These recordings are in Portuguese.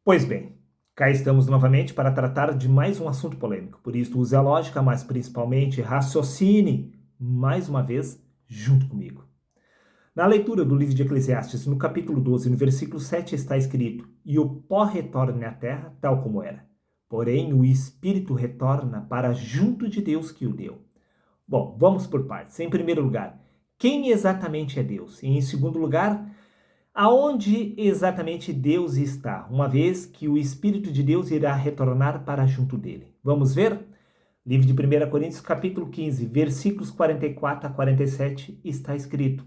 Pois bem, cá estamos novamente para tratar de mais um assunto polêmico. Por isso, use a lógica, mas principalmente raciocine mais uma vez junto comigo. Na leitura do livro de Eclesiastes, no capítulo 12, no versículo 7, está escrito: "E o pó retorna à terra tal como era. Porém, o espírito retorna para junto de Deus que o deu." Bom, vamos por partes. Em primeiro lugar, quem exatamente é Deus? E em segundo lugar, aonde exatamente Deus está, uma vez que o Espírito de Deus irá retornar para junto dele? Vamos ver? Livro de 1 Coríntios, capítulo 15, versículos 44 a 47, está escrito: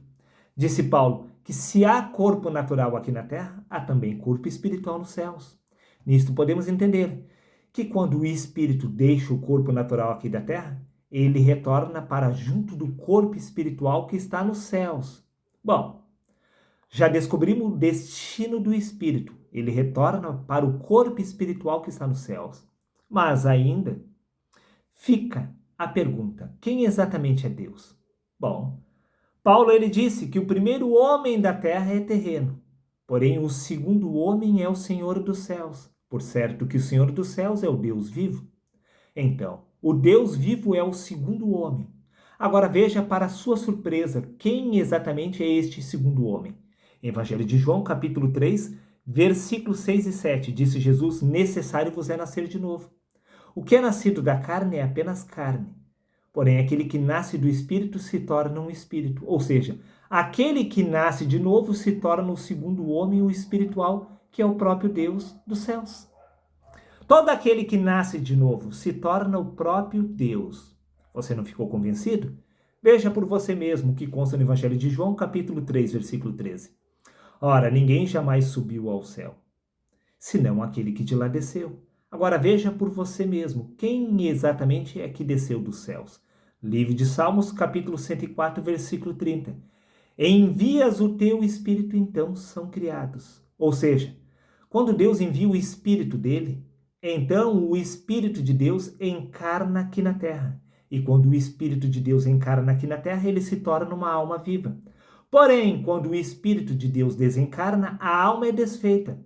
"Disse Paulo que se há corpo natural aqui na terra, há também corpo espiritual nos céus." Nisto podemos entender que quando o Espírito deixa o corpo natural aqui da terra, ele retorna para junto do corpo espiritual que está nos céus. Bom, já descobrimos o destino do Espírito. Ele retorna para o corpo espiritual que está nos céus. Mas ainda fica a pergunta: quem exatamente é Deus? Bom, Paulo ele disse que o primeiro homem da terra é terreno, porém o segundo homem é o Senhor dos céus. Por certo que o Senhor dos céus é o Deus vivo. Então, o Deus vivo é o segundo homem. Agora veja, para sua surpresa, quem exatamente é este segundo homem. Evangelho de João, capítulo 3, versículos 6 e 7, disse Jesus: "Necessário vos é nascer de novo. O que é nascido da carne é apenas carne. Porém, aquele que nasce do Espírito se torna um espírito." Ou seja, aquele que nasce de novo se torna o segundo homem, o espiritual, que é o próprio Deus dos céus. Todo aquele que nasce de novo se torna o próprio Deus. Você não ficou convencido? Veja por você mesmo o que consta no Evangelho de João, capítulo 3, versículo 13. "Ora, ninguém jamais subiu ao céu, senão aquele que de lá desceu." Agora veja por você mesmo, quem exatamente é que desceu dos céus? Livro de Salmos, capítulo 104, versículo 30. "Envias o teu Espírito, então são criados." Ou seja, quando Deus envia o Espírito dele, então o Espírito de Deus encarna aqui na terra. E quando o Espírito de Deus encarna aqui na terra, ele se torna uma alma viva. Porém, quando o Espírito de Deus desencarna, a alma é desfeita.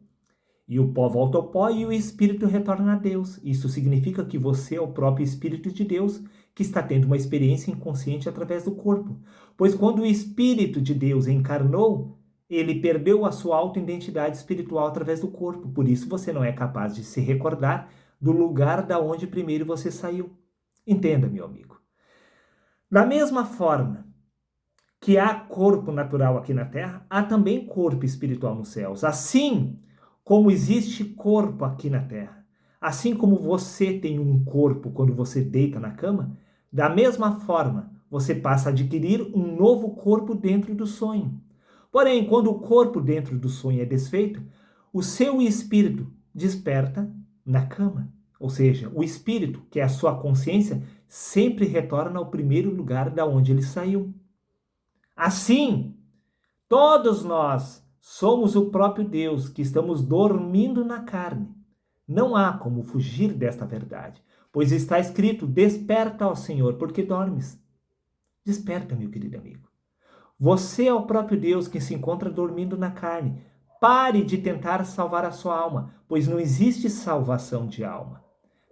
E o pó volta ao pó e o Espírito retorna a Deus. Isso significa que você é o próprio Espírito de Deus que está tendo uma experiência inconsciente através do corpo. Pois quando o Espírito de Deus encarnou, ele perdeu a sua autoidentidade espiritual através do corpo. Por isso você não é capaz de se recordar do lugar da onde primeiro você saiu. Entenda, meu amigo. Da mesma forma que há corpo natural aqui na terra, há também corpo espiritual nos céus. Assim como existe corpo aqui na terra, assim como você tem um corpo quando você deita na cama, da mesma forma você passa a adquirir um novo corpo dentro do sonho. Porém, quando o corpo dentro do sonho é desfeito, o seu espírito desperta na cama. Ou seja, o espírito, que é a sua consciência, sempre retorna ao primeiro lugar da onde ele saiu. Assim, todos nós somos o próprio Deus que estamos dormindo na carne. Não há como fugir desta verdade, pois está escrito: "Desperta, ó Senhor, porque dormes." Desperta, meu querido amigo. Você é o próprio Deus que se encontra dormindo na carne. Pare de tentar salvar a sua alma, pois não existe salvação de alma.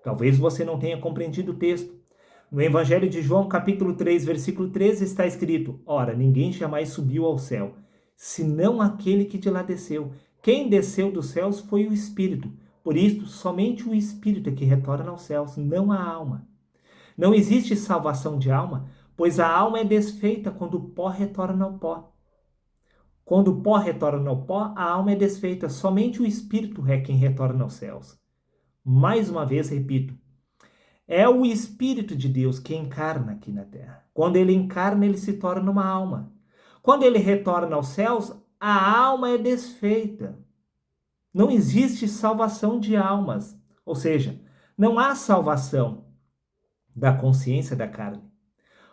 Talvez você não tenha compreendido o texto. No Evangelho de João, capítulo 3, versículo 13, está escrito: "Ora, ninguém jamais subiu ao céu, senão aquele que de lá desceu. Quem desceu dos céus foi o Espírito. Por isso, somente o Espírito é que retorna aos céus, não a alma." Não existe salvação de alma, pois a alma é desfeita quando o pó retorna ao pó. Quando o pó retorna ao pó, a alma é desfeita. Somente o Espírito é quem retorna aos céus. Mais uma vez, repito, é o Espírito de Deus que encarna aqui na terra. Quando ele encarna, ele se torna uma alma. Quando ele retorna aos céus, a alma é desfeita. Não existe salvação de almas. Ou seja, não há salvação da consciência da carne.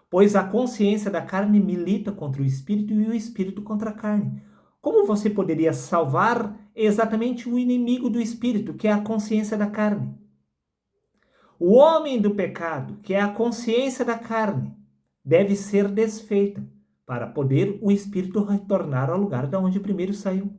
Pois a consciência da carne milita contra o Espírito e o Espírito contra a carne. Como você poderia salvar exatamente o inimigo do Espírito, que é a consciência da carne? O homem do pecado, que é a consciência da carne, deve ser desfeita para poder o Espírito retornar ao lugar de onde primeiro saiu.